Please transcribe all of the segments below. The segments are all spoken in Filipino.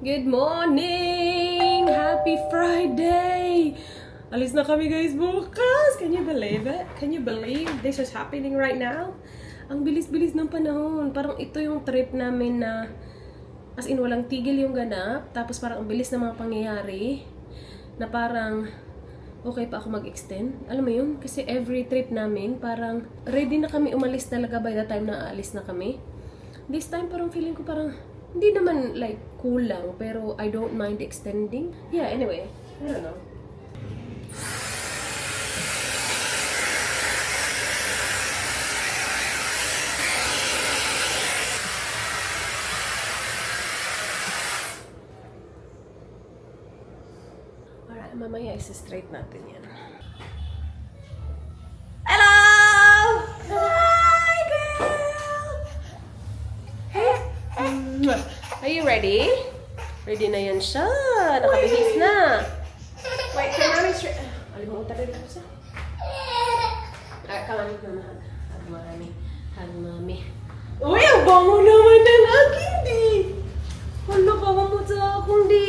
Good morning! Happy Friday! Alis na kami guys bukas! Can you believe it? Can you believe this is happening right now? Ang bilis-bilis ng panahon. Parang ito yung trip namin na as in walang tigil yung ganap. Tapos parang ang bilis ng mga pangyayari. Na parang okay pa ako mag-extend. Alam mo yun? Kasi every trip namin parang ready na kami umalis talaga by the time na aalis na kami. This time parang feeling ko parang hindi naman like kulang, pero I don't mind extending. Yeah, anyway, I don't know. Alright, mamaya isa-straight natin yan. Hello! Hi, girl! Hey! Are you ready? Ready na yan siya. Nakabihis na. Wait, can mommy straight? Alimutan rin ako siya. Alright, come on. Hug mommy. Hug mommy. Uy, ang bango naman ng aking di. Hala, bango mo sa akong di.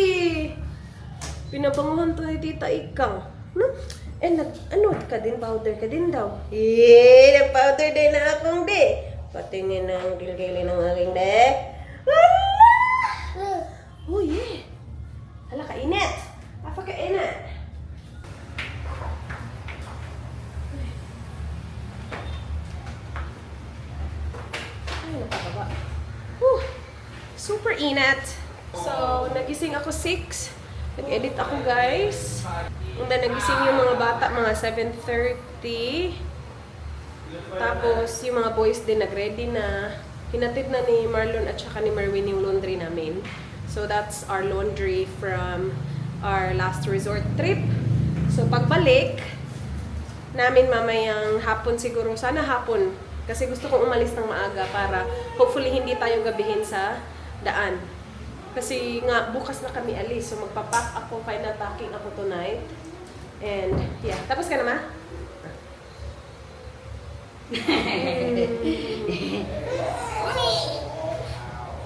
Pinabanguhan to ni Tita Ikang. No? Eh, ano ka din? Powder ka din daw. Eh, nag-powder din na akong di. Patingin ang gilgili ng aking di. Oh yeah. Hala, kainit. Napakainit. Ay, napakaba. Super init. So, nagising ako 6. Nag-edit ako, guys. And then, nagising yung mga bata, mga 7:30. Tapos, yung mga boys din nag-ready na. Hinatid na ni Marlon at saka ni Marwin yung laundry namin. So, that's our laundry from our last resort trip. So, pagbalik namin mamayang hapon siguro. Sana hapon. Kasi gusto kong umalis ng maaga para hopefully hindi tayo gabihin sa daan. Kasi nga, bukas na kami alis. So, magpapack ako, final packing ako tonight. And, yeah. Tapos ka na, ma?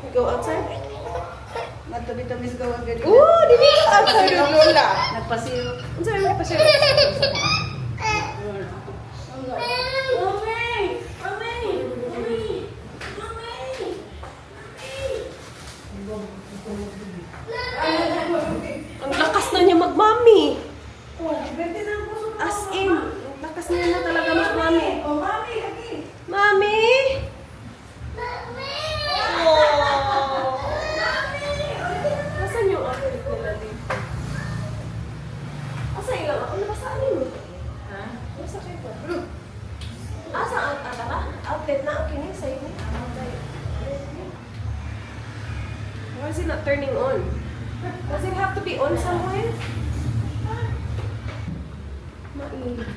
Go outside? Matabi-tamis ka agad. Oo, di ba? Outside yung lola. Nagpasiro. Ano sa'yo mo nagpasyo? Ang lakas na niya mag-mami. As in, ang lakas niya na talaga mag-mami. Mami? Oh. Nasaan yung outfit nila dito? Asa ilang ako? Nabasaan yun? Ha? Nasa kayo ba? Asa ang atara? Outfit na? Okay na sa'yo. Why is it not turning on? Does it have to be on somewhere? Mainit.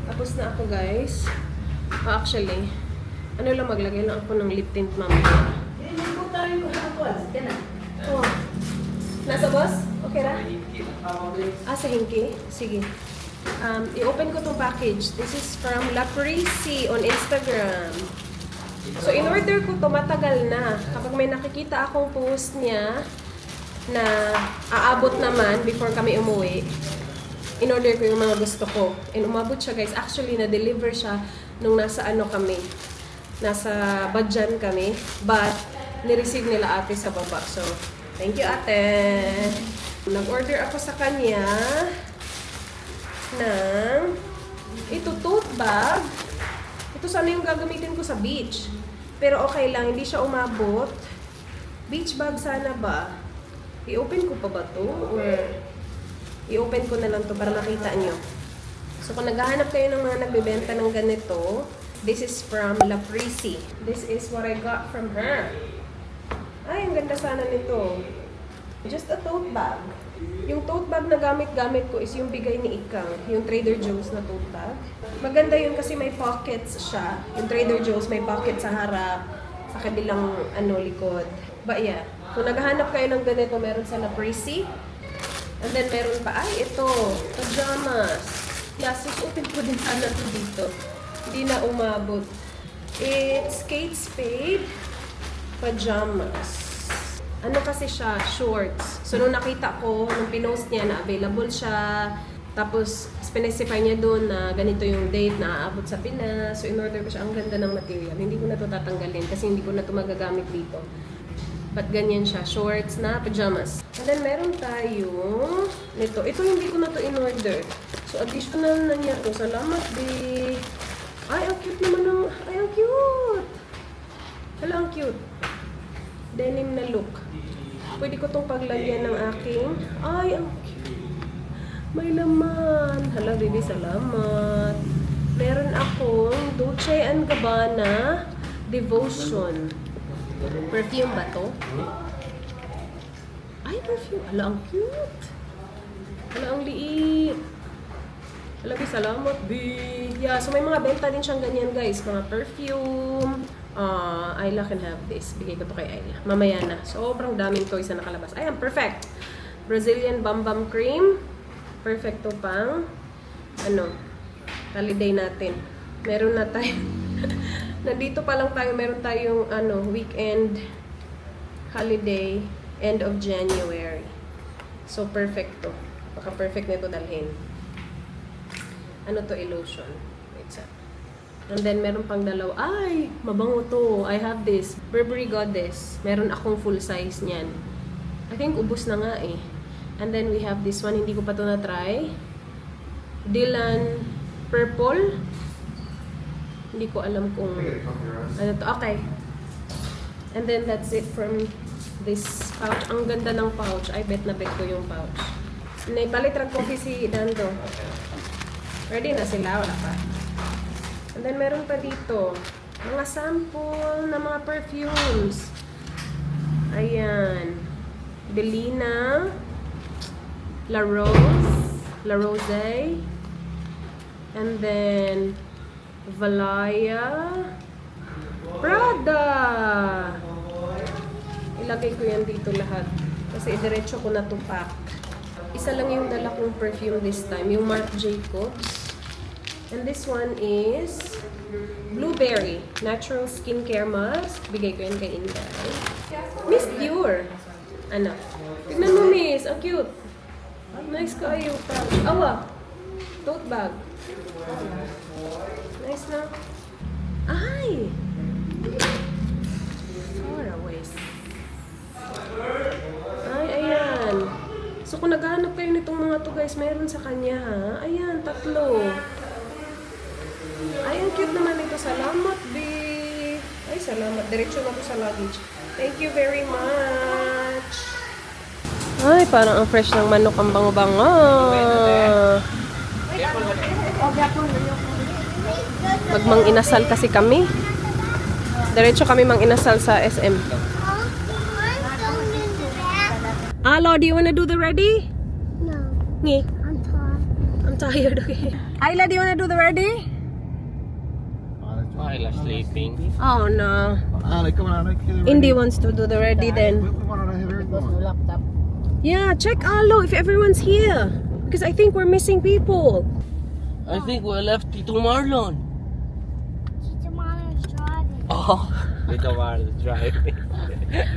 Tapos na ako, guys. Actually, ano lang, maglagay lang ako ng lip tint mamaya. Oh. Nasa boss? Okay ra? Sa hinki? Sige. I-open ko tong package. This is from La Parisi on Instagram. So, in-order ko to, matagal na. Kapag may nakikita akong post niya na aabot naman before kami umuwi, in-order ko yung mga gusto ko. And umabot siya, guys. Actually, na-deliver siya nung nasa ano kami. Nasa Badjan kami. But, nireceive nila ate sa baba. So, thank you, ate. Nag-order ako sa kanya ng ito, tote bag. Ito sana yung gagamitin ko sa beach. Pero okay lang, hindi siya umabot. Beach bag sana ba? I-open ko pa ba to? Or i-open ko na lang to para makita nyo. So kung naghahanap kayo ng mga nagbebenta ng ganito, this is from La Parisi. This is what I got from her. Ay, ang ganda sana nito. Just a tote bag. Yung tote bag na gamit-gamit ko is yung bigay ni Ikang. Yung Trader Joe's na tote bag. Maganda yun kasi may pockets siya. Yung Trader Joe's may pocket sa harap, sa kabilang likod. But yeah, kung naghahanap kayo ng ganito, meron sa La Parisi. And then meron pa, ay ito, pajamas. Yeah, susutin ko din sana ito dito. Hindi na umabot. It's Kate Spade pajamas. Ano kasi siya, shorts. So, nung nakita ko, nung pinost niya na available siya, tapos specify niya doon na ganito yung date na aabot sa Pinas. So, in-order ko siya. Ang ganda ng material. Hindi ko na to tatanggalin kasi hindi ko na to magagamit dito. But ganyan siya, shorts na pajamas. And then, meron tayong nito. Ito hindi ko na to in-order. So, additional na niya to. Salamat, di. Ay, ang cute naman ng... Ay, ang cute! Hala, ang cute. Denim na look. Pwede ko tong paglagyan ng aking... Ay, ang cute. May laman. Hala, baby, salamat. Meron akong Dolce & Gabbana Devotion. Perfume ba to? Ay, perfume. Hala, ang cute. Hala, ang liit. Hala, baby, salamat, baby. Yeah, so may mga benta din siyang ganyan, guys. Mga perfume. Ayla can have this. Bigay ko to kay Ayla. Mamaya na. Sobrang daming toys na nakalabas. Ayan, perfect. Brazilian Bam Bam Cream. Perfecto pang holiday natin. Meron na tayo. Nandito pa lang tayo. Meron tayong weekend holiday end of January. So, perfecto. Baka perfect nito dalhin. Ano to, lotion. Wait a. And then, meron pang dalawa. Ay, mabango to. I have this. Burberry Goddess. Meron akong full size niyan. I think ubos na nga eh. And then, we have this one. Hindi ko pa to na-try. Dylan Purple. Hindi ko alam kung ano to. Okay. And then, that's it from this pouch. Ang ganda ng pouch. I bet na bet ko yung pouch. Naipalitrag coffee si Dando. Ready na sila. Wala pa. And then, meron pa dito. Mga sample na mga perfumes. Ayan. Belina. La Rose, and then Valaya, Prada. Ilagay ko yan dito lahat kasi idiretso ko na to pack. Isa lang yung dala kong perfume this time, yung Marc Jacobs. And this one is Blueberry Natural Skincare Mask. Bigay ko yan kay Inday. Miss Dior. Ano? Tignan mo, miss. Ang cute. Nice kayo pouch. Awa! Tote bag. Nice na. Ay! Far away. Ay, ayan. So, kung naghahanap kayo nitong mga to, guys, meron sa kanya, ha? Ayan, 3. Ay, ang cute naman ito. Salamat, B. Ay, salamat. Diretso na to sa luggage. Thank you very much. Ay, parang ang fresh ng manok, ang bango-bango. Magmang inasal kasi kami. Diretso kami mang inasal sa SM. Alo, do you wanna do the ready? No, Ngi. I'm tired. I'm tired, okay. Ayla, do you wanna do the ready? Ayla sleeping. Oh, no. Alec, come on, Alec. Indy wants to do the ready then. We want to have everyone. Yeah, check Alo if everyone's here. Because I think we're missing people. I think we left Tito Marlon. Teacher Mama's driving. Oh, Tito Marlon driving.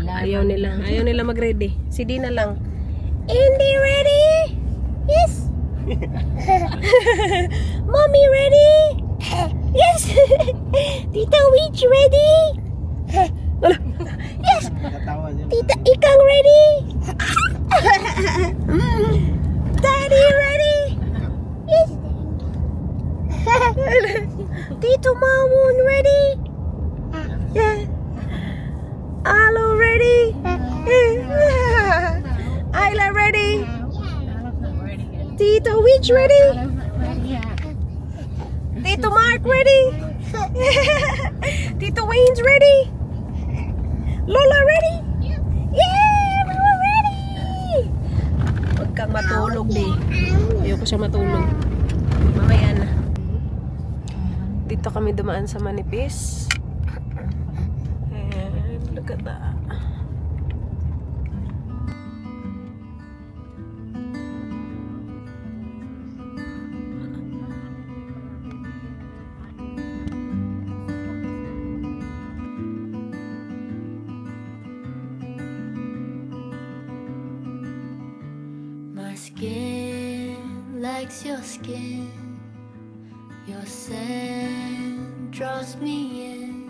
Ayaw nila mag-ready. Si Dina lang. Indy ready? Yes. Mommy ready? Yes. Tita Witch ready? Yes. Tita Ikang ready? Daddy ready? Yes. Tito Mamun ready? Yeah. Alo ready? Ayla ready? Tito Witch ready? Tito Mark ready? Tito Wayne's ready? Lola ready? Yeah! Lola ready! Huwag kang matulog, di. Ayoko siya matulog. Mamaya na. Dito kami dumaan sa Manipis. And look at that. likes your skin. Your scent draws me in.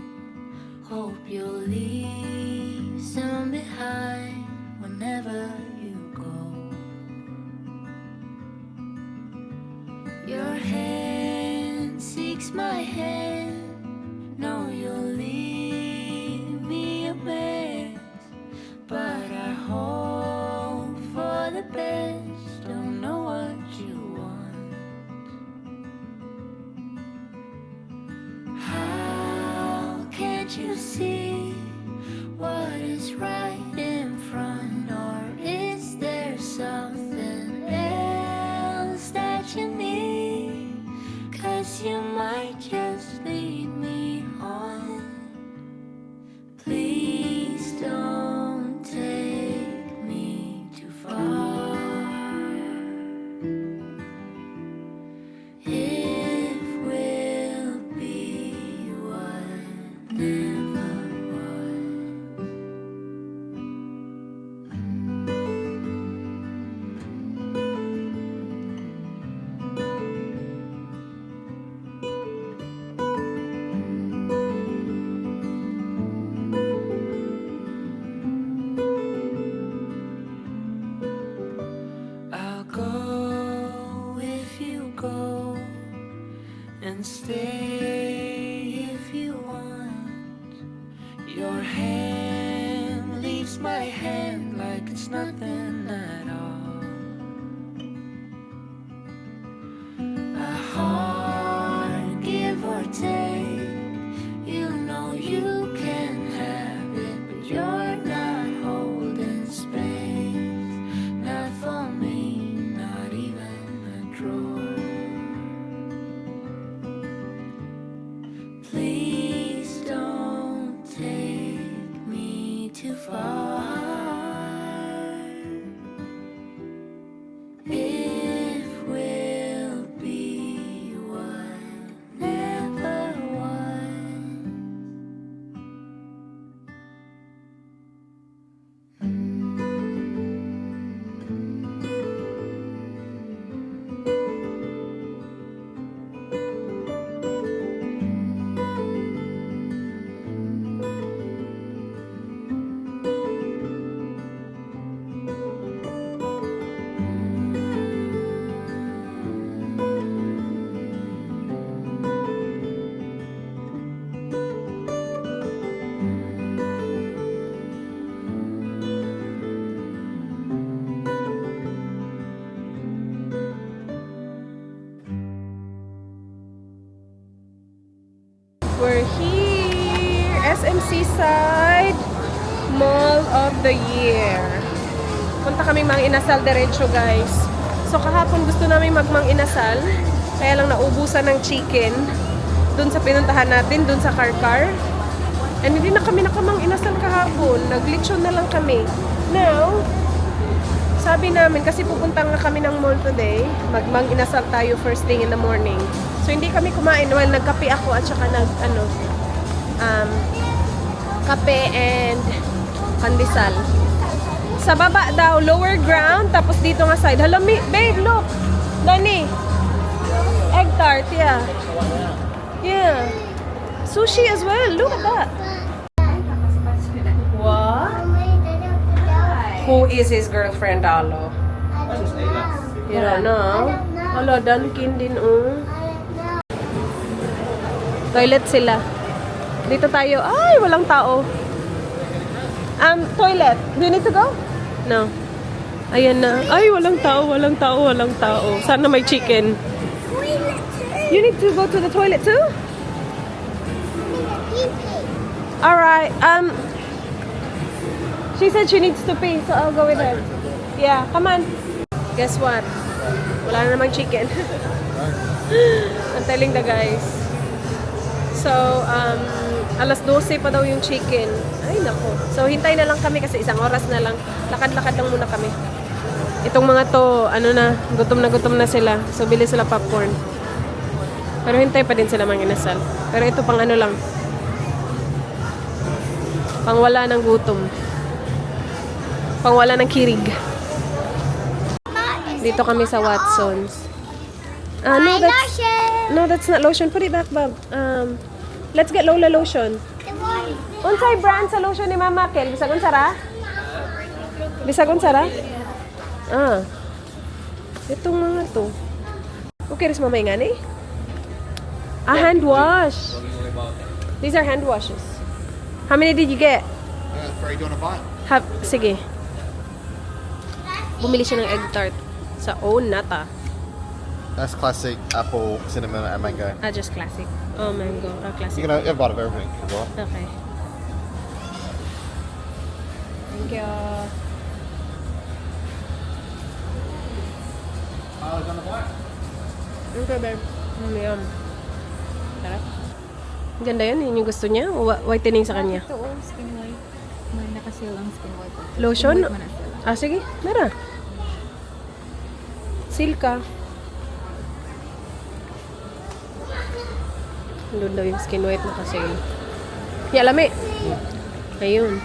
Hope you'll leave some behind whenever you go. Your hand seeks my hand. No, you'll leave me a mess, but I hope for the best. Don't know what you want. How can't you see what is right in front? Or is there something else that you need? 'Cause you might just lead me on. Please don't take me too far. If we'll be what never was. I'll go if you go, and stay if you want. Your hand leaves my hand like it's nothing at all. A heart, give or take, you know you can have it, but you're not holding space. Not for me, not even a drawer. Please don't take me too far. If we'll be what never was. We're here! SM Seaside Mall of the Year. Punta kaming Mang Inasal diretso, guys. So kahapon gusto namin Mang Inasal, kaya lang naubusan ng chicken dun sa pinuntahan natin, dun sa Karkar. And hindi na kami nakamang inasal kahapon. Naglitsyon na lang kami. Now, sabi namin, kasi pupunta nga kami ng mall today, Mang Inasal tayo first thing in the morning. So hindi kami kumain. Well, nagkape ako at saka kape and pandesal. Sa baba daw, lower ground, tapos dito nga side. Hello, babe, look! Dani! Egg tart, yeah. Yeah. Sushi as well. Look at that. What? Who is his girlfriend, Alo? You don't know? Hello, Dunkin din, Toilet sila. Dito tayo. Ay, walang tao. Toilet. Do you need to go? No. Ayan na. Ay, walang tao, walang tao, walang tao. Sana may chicken. You need to go to the toilet too? Alright. She said she needs to pee, so I'll go with her. Yeah, come on. Guess what? Wala na namang chicken. I'm telling the guys. So, alas 12 pa daw yung chicken. Ay, nako. So, hintay na lang kami kasi isang oras na lang. Lakad-lakad lang muna kami. Itong mga to, gutom na sila. So, bili sila popcorn. Pero hintay pa din sila Mang Inasal. Pero ito pang lang. Pang wala ng gutom. Pang wala ng kirig. Dito kami sa Watson's. My that's lotion. no, that's not lotion. Put it back, Bob. Let's get Lola lotion. Unsay brand sa lotion ni Mama Kel? Bisag unsara? Bisag unsara? Ah. Itong mga to. Okay, ris mamay nga ni? Hand wash. These are hand washes. How many did you get? Three, do you want to buy? Sige. Bumili siya ng egg tart sa own nata. That's classic apple, cinnamon, and mango. Just classic. Oh, mango. Classic. You can have a bite of everything if you want. Okay. Thank you. Okay, babe. Yum. Sarap. Ganda yan. Yun yung gusto niya. Whitening sa kanya. Ito, skin white. May nakasil ang skin white. Lotion? Skin white man na sila. Sige. Mera. Silka. Doon daw yung skin white na kasi. Yeah, lami. Ayun.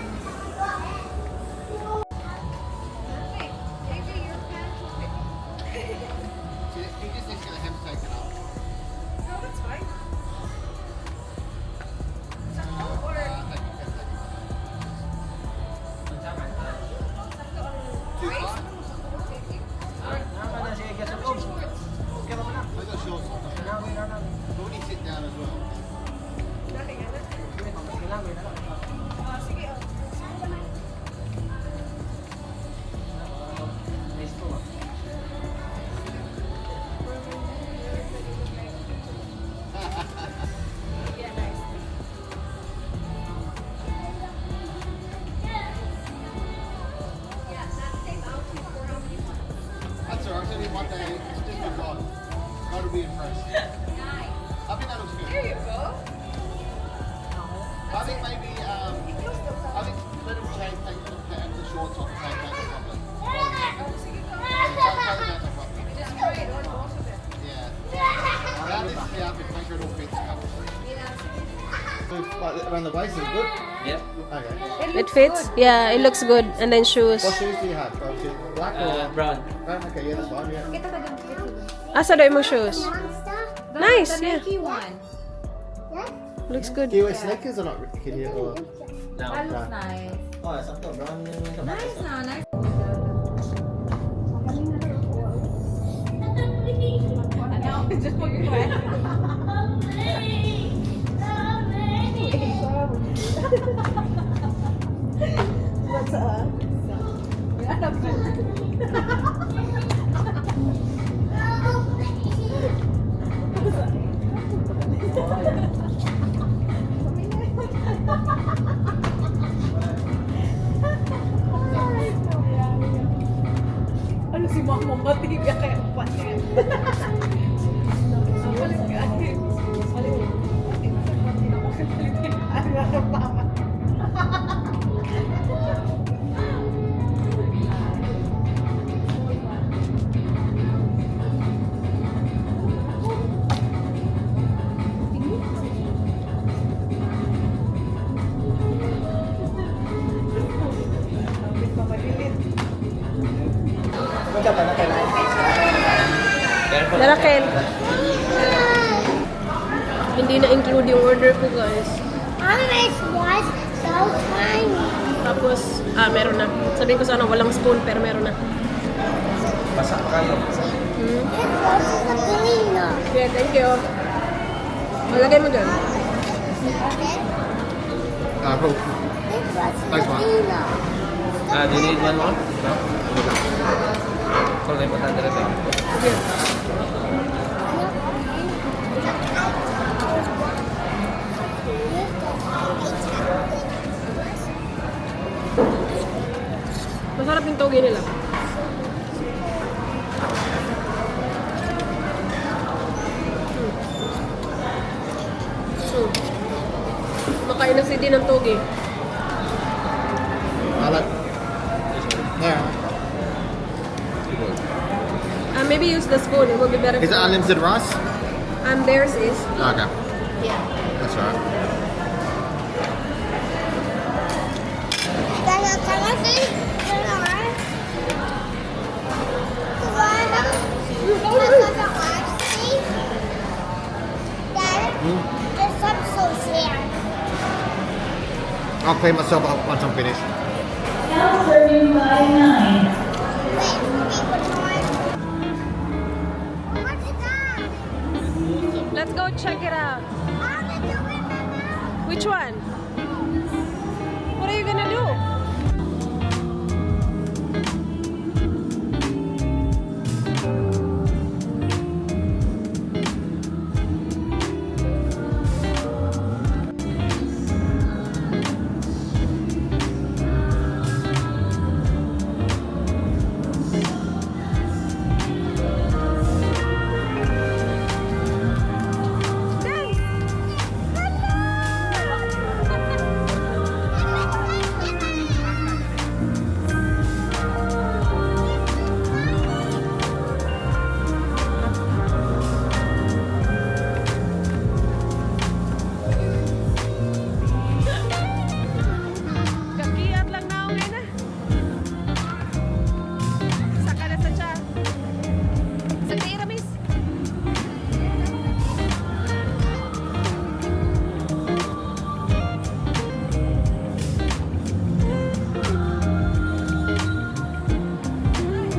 That's alright. It's only one day. It's just been gone. God will be impressed. I think that looks good. There you go. I think maybe I think let him change the shorts off and take that or something. Yeah. Around this the outfit, make sure it all fits comfortably. Like around the waist is good. Yeah. Okay. It fits? Yeah, it looks good. And then shoes. What shoes do you have? Black or Brown. brown? Okay, yeah, that's fine. Yeah. Kita ka dun, kita dun. Asa daw yung shoes? Monster. Nice, The yeah. Nike one. Looks good. Do you wear sneakers or not? Can you? Or... That looks nice. Oh, sakto. Brown yung Nice na, nice. Ano? Just put your hand. Ano si Mama Matibia kaya pa niya? Darakel. Hindi na-include yung order ko, guys. Mama's was so tiny. Tapos, meron na. Sabihin ko sana walang spoon, pero meron na. Basa pa kayo. It was the banana. Yeah, thank you. Malagay mo dyan. Cool. It was the Thanks, Ma. banana. Do you need one more? No? Sorry, patanda rin tayo. Masarap yung toge nila. Makain na si Din ng toge. I like. Yeah. Maybe use the spoon. It will be better. Is it unlimited rice? Theirs is. Okay. Yeah. That's alright. Can I see? Can I? Do I have a see? There's some sauce here. I'll clean myself up once I'm finished. Wait, which one? What is that? Let's go check it out. I'm gonna do it now. Which one? What are you gonna do? Kakiat lang na ako ngayon ah. Saka na sa siya. Sa tira, miss.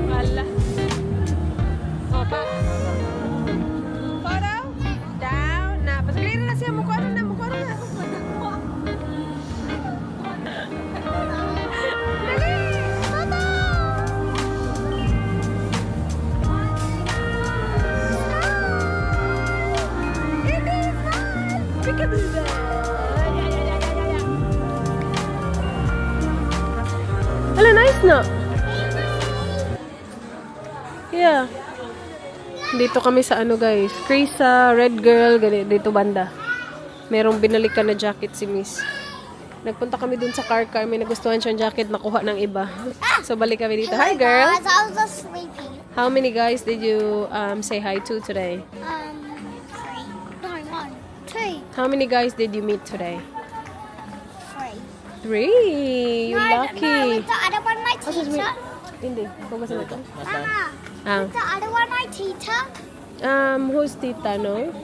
Wala. O, pa. Photo. Down. Na. Pasaglirin na siya. Mukha na. Mukha na. Dali! Photo! It is fun! Peekaboo! Hala, nice no? Yeah. Dito kami sa ano guys, Krisa, Red Girl, dito banda. Merong binalikan na jacket si Miss. Nagpunta kami dun sa car, may nagustuhan siyang jacket, nakuha ng iba. So balik kami dito. Hi girl! Guys, I was just sleeping. How many guys did you say hi to today? 3. No, 1, 2, How many guys did you meet today? 3. 3! You No, lucky! with the other one, my teacher. Hindi, focus na ito. Mama, Ah. with the other one, my teacher. Who's Tita, no?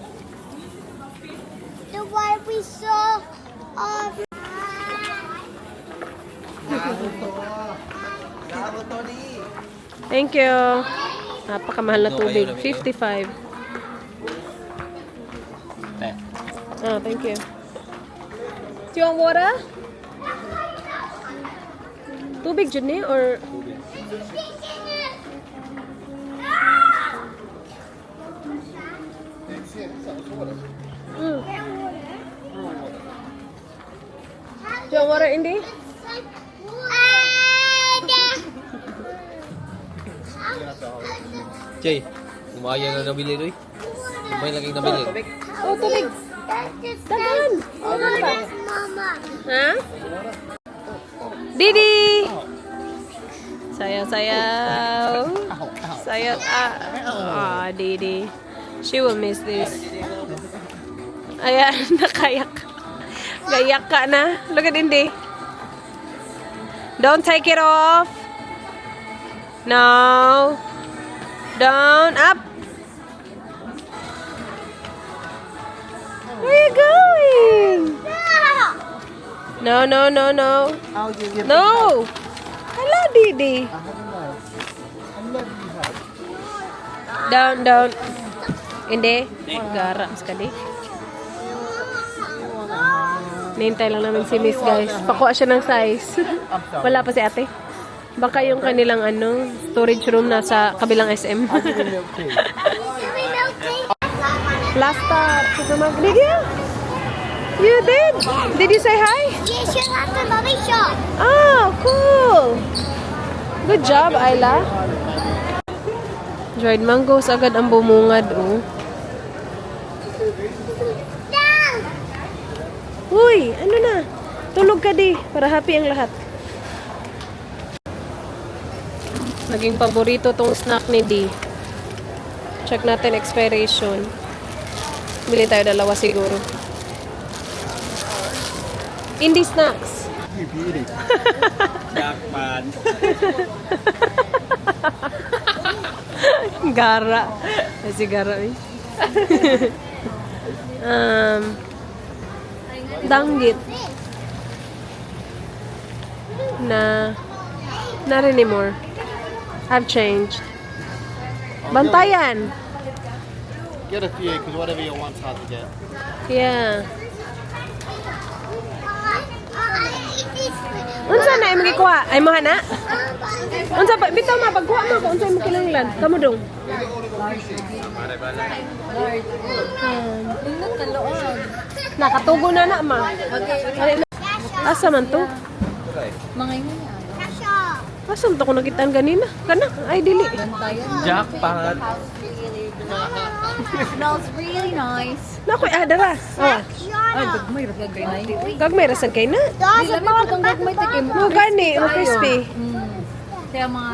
The one we saw. Thank you. Napakamahal na tubig. 55. There. Thank you. Do you want water? Tubig dyan eh, or... Mm. Do you want water, Indy? Jay, kumaya na nabili doy. Kumaya lagi nabili. Oh, tubig. Dagan. Mama. Ha? Didi! Sayaw, sayaw. Sayaw. Didi. She will miss this. Ayan, nakayak. Gayak ka na. Look at Indy. Don't take it off. No. Down. Up. Where are you going? No, no, no, no. I'll give you No! Hello, Didi. Down, down. Hindi. Gara, mas kadi. Nihintay lang namin si Miss, guys. Pakuha siya ng size. Wala pa si ate. Baka yung kanilang storage room nasa kabilang SM. Plasta. Supermarket. Did you? You did? Did you say hi? Yes, you're at the mommy shop. Oh, cool. Good job, Ayla. Dried mangoes agad ang bumungad, oh. Down. Uy, ano na? Tulog ka di, para happy ang lahat. Naging paborito tong snack ni Di. Check natin expiration. Bili tayo dalawa siguro. Indie snacks. You beauty. Gara. Si Gara, eh. danggit na not anymore. I've changed. Bantayan. Get a few, because whatever you want's hard to get. Yeah. This Unsa na imong gikuha? Ay mo hana? Unsa pa bitaw mapagkuha mo ko unsa imong kinahanglan? Kamo dong. Nindot na loob. Nakatugo na ma. Asa man to? Mga yun yan. Asa man to ko nakitaan ganina? Kana ay dili. Bantayan. Jackpot. Smells really nice. Nakoy dara. Oh. Ay, gagmay ra gagay na yun. Gagmay rasan kay na. Di lang mo kang gagmay tikim. Mo gani, mo crispy. Kaya mga,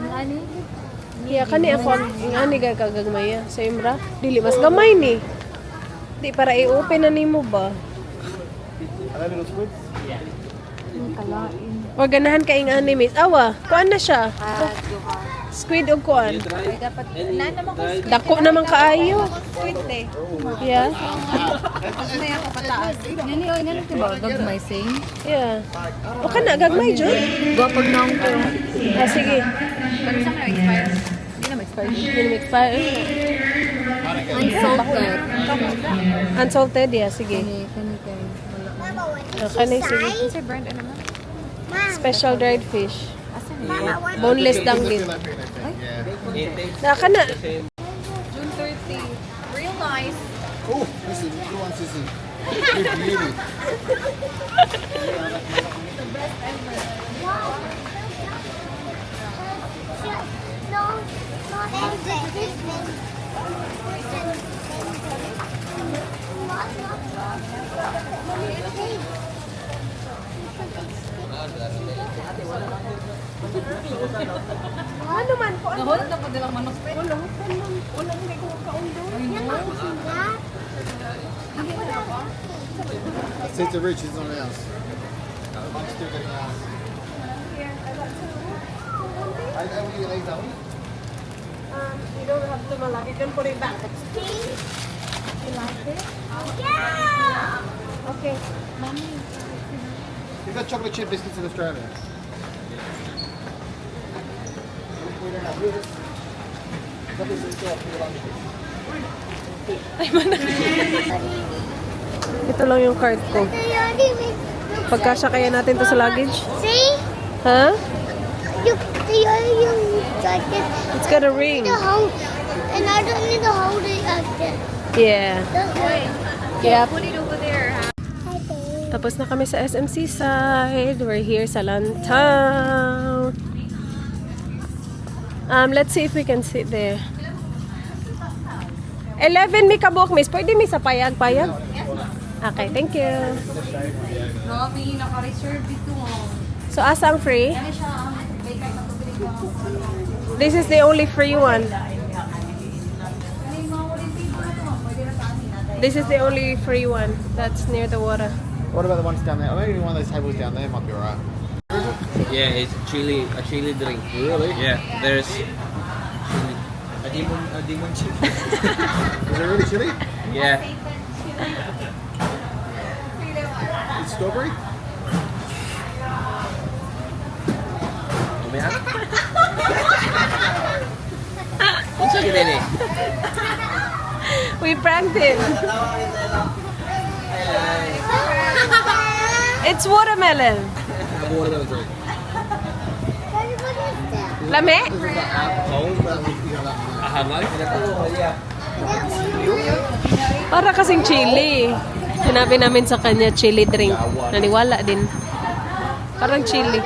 ano? Kaya kani ako ang ani gagagmay sa imra. Dili mas gamay ni. Di para i-open na nimo ba? Are they little squids? Kalain. O ganahan ka ing anime. Awa, kuan na siya. Squid o kuan. Ay, dapat, na naman ko Dako naman kaayo. sweet eh. Yeah. May ako pataas. Nani, oy, nani ko ba? Gagmay sing? Yeah. O kana gagmay jud. Gapag na ko. Ah sige. Pero sa mga expire? Hindi na ma-expire. Hindi na mag-fire. Unsalted. Unsalted, yeah, sige. Kani kayo. Ah, Kani sige. Kasi brand ano na? Special dried fish. Mama, what? Boneless danggit. Yeah. Na kana. June 30. Real nice. Oh, listen, you want sissy. You're beauty. No, not this Ano man ko? Nahol na po nilang manok. Say to Rich, it's not ours. I'm still getting ours. I will you like that one? You don't have to malaki. You can put it back. Yeah! Okay. We've got chocolate chip biscuits in Australia. We don't have this. Nothing's in store for your lunch. Ito lang yung card ko. Pagkasya kaya natin to sa luggage? See? Ha? You jacket. It's got a ring. The hold, and I don't need to hold it again. Yeah. Yeah, put it over there. Tapos na kami sa SMC side. We're here sa Lantown. Let's see if we can sit there. 11 mi kabuk, miss. Pwede mi sa payag-payag? Okay, thank you. No, may naka-reserve dito. So, asang free? Ano siya? May kahit natubili ko. This is the only free one. This is the only free one that's near the water. What about the ones down there? Maybe one of those tables down there might be alright. Yeah, it's a chili drink. Really? Yeah, there's chili. A demon chili. Is it really chili? Yeah. It's strawberry? Umiyak? Unsa gid ni? We pranked him. It's watermelon. Lame? Ahangal Para kasing chili. Sinabi namin sa kanya chili drink. Naniwala din. Parang chili.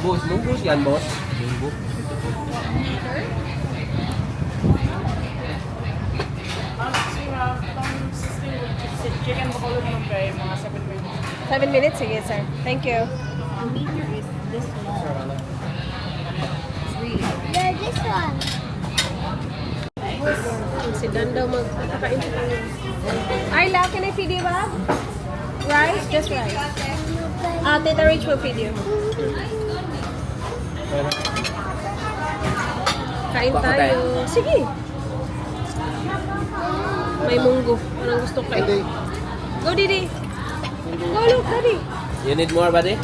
Boss, lunggos yan, boss. Lunggo. Chicken bakulod mo kay mga 7 minutes. 7 minutes? Sige, sir. Thank you. The meter is this long. It's really Yeah, this one. Si Dan daw magkakain siya ng... Ayla, can I feed you ba? Rice? Just rice. Tita Rich will feed you. Kain tayo. Sige. May munggo. Anong gusto kayo? Hindi. Go, Didi. Go, look, Daddy. You need more, buddy?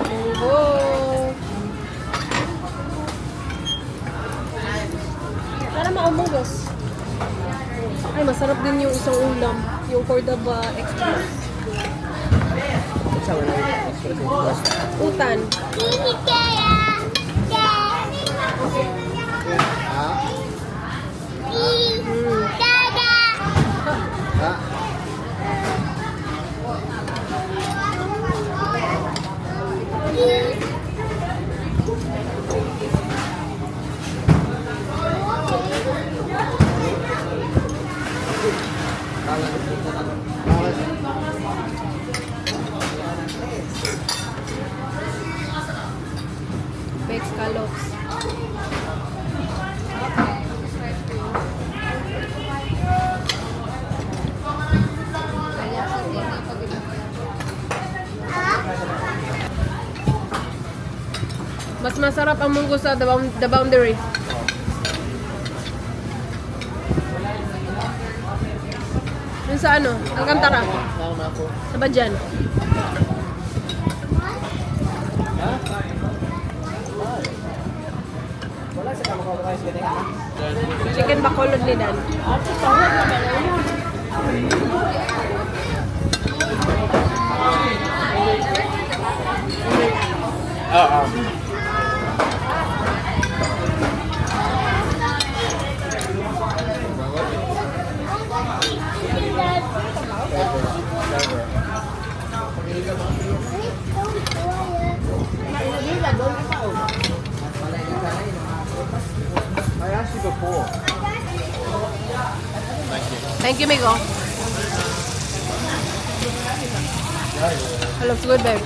Munggo. Para maumugos. Ay, masarap din yung isang ulam. Yung Cordova Express. Utan. Ha? Baked scallops. Mas masarap ang munggo sa The Boundary. Yung sa ano? Alcantara. Sa Badyan. Chicken bacolod ni Dan. I asked you before. Thank you, Migo. It looks good, babe.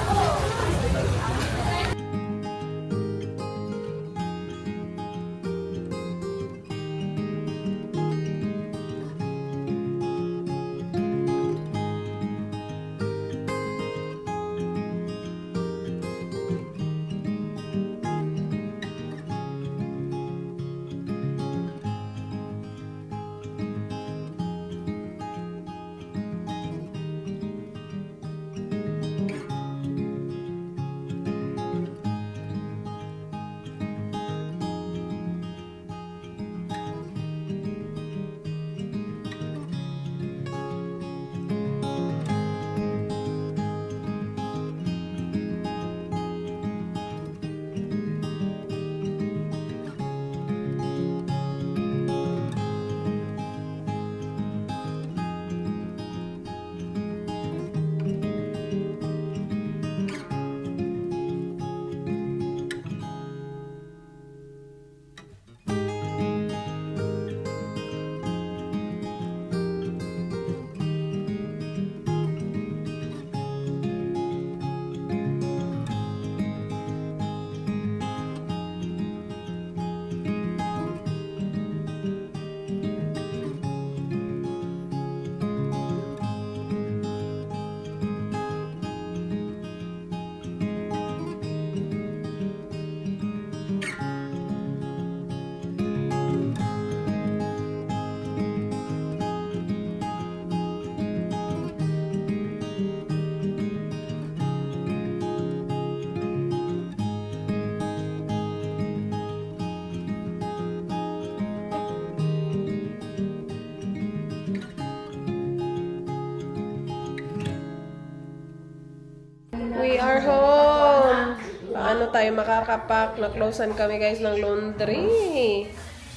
We are home! Paano tayo makakapak? Na-closean kami guys ng laundry.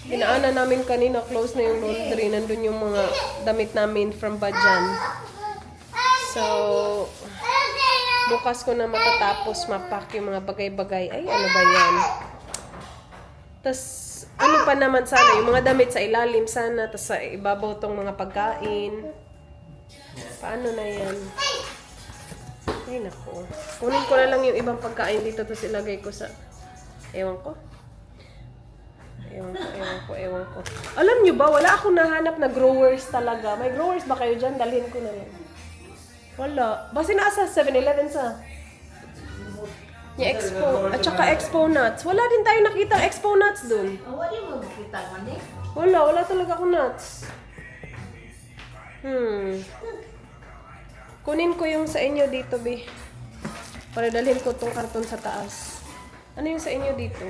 Dinaanan namin kanina, close na yung laundry. Nandun yung mga damit namin from Badyan. So, bukas ko na matatapos mapak yung mga bagay-bagay. Ay, ano ba yan? Tas, ano pa naman sana, yung mga damit sa ilalim sana, tas sa ibabaw tong mga pagkain. Paano na yan? Ay, naku. Kunin ko na lang yung ibang pagkain dito, tapos ilagay ko sa... Ewan ko. Ewan ko. Alam nyo ba, wala akong nahanap na growers talaga. May growers ba kayo dyan? Dalhin ko na lang. Wala. Basta nasa 7-Eleven sa... Yung expo, at saka expo nuts. Wala din tayo nakita expo nuts dun. Wala mo makita man eh. Wala talaga akong nuts. Kunin ko yung sa inyo dito, Bi. Para dalhin ko tong karton sa taas. Ano yung sa inyo dito?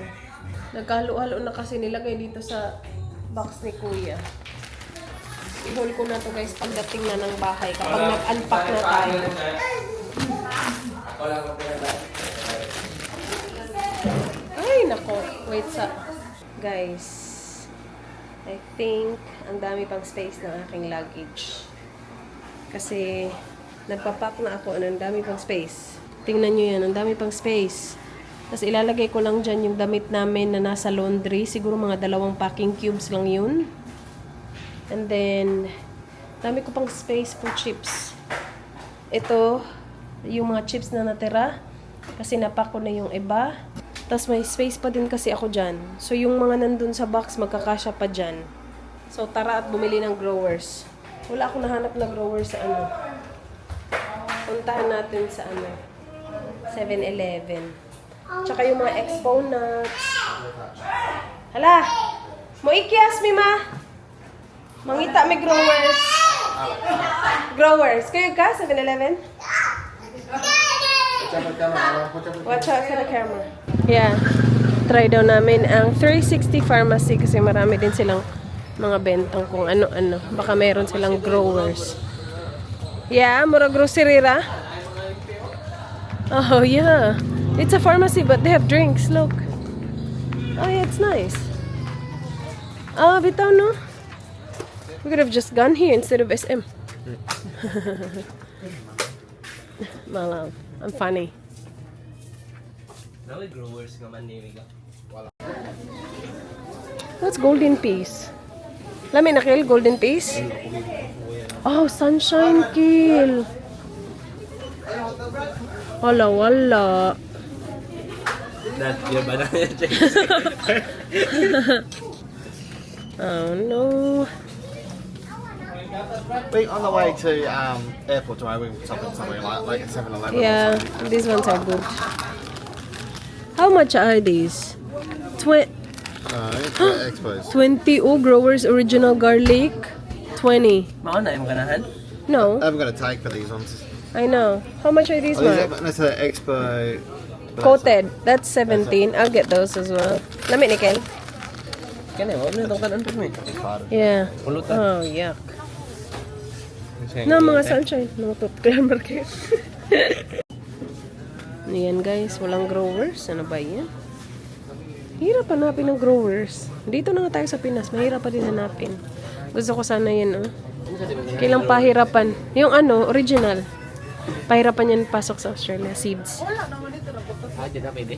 Nagkahalo-halo na kasi nilagay dito sa box ni Kuya. I-haul ko na to guys pagdating na ng bahay kapag nag-unpack na tayo. Ay, nako. Wait sa... Guys, I think ang dami pang space ng aking luggage. Kasi nagpapack na ako. Ang dami pang space. Tingnan nyo yan. Ang dami pang space. Tapos ilalagay ko lang dyan yung damit namin na nasa laundry. Siguro mga 2 packing cubes lang yun. And then, dami ko pang space for chips. Ito, yung mga chips na natira. Kasi napack ko na yung iba. Tapos may space pa din kasi ako dyan. So yung mga nandun sa box, magkakasya pa dyan. So tara at bumili ng growers. Wala akong nahanap na growers sa ano. Puntahan natin sa ano. 7-Eleven. Tsaka yung mga expo nuts. Hala! Moikias, Mima! Mangita may growers. Growers. Kayo ka, 7-Eleven? Watch out for the camera. Yeah. Try daw namin ang 360 Pharmacy kasi marami din silang mga bentang kung ano-ano. Baka mayroon silang growers. Yeah, mura grocery ra. Oh, yeah. It's a pharmacy but they have drinks. Look. Oh, yeah, it's nice. Oh, bitaw, no? We could have just gone here instead of SM. Malang. I'm funny. Nawe growers nga man ni Mika. What's golden peas? Lami na kill golden peas? Oh, sunshine kill. Wala. That yung ba na Oh no. We on the way to airport tomorrow. We something like 7-Eleven. Yeah, these ones are good. How much are these? Expos. 20. Oh, Growers Original Garlic. 20. Mao na yung ganahan? No, I haven't got a tag for these ones. I know. How much are these, Oh, Mark? that's an Expo. Coated. That's 17. I'll get those as well. Lami, Nickel. Kani mo na tong kanon mo. Yeah. Pulutan. Oh, yuck. Na mga sunshine. Nutot ko lang market. Ayan guys, walang growers. Ano ba yan? Hirap hanapin ng growers. Dito na nga tayo sa Pinas. Mahirap pa din hanapin. Gusto ko sana yan, oh. Kailang pahirapan. Yung ano, original. Pahirapan yan pasok sa Australia. Seeds. Ah, di na pwede.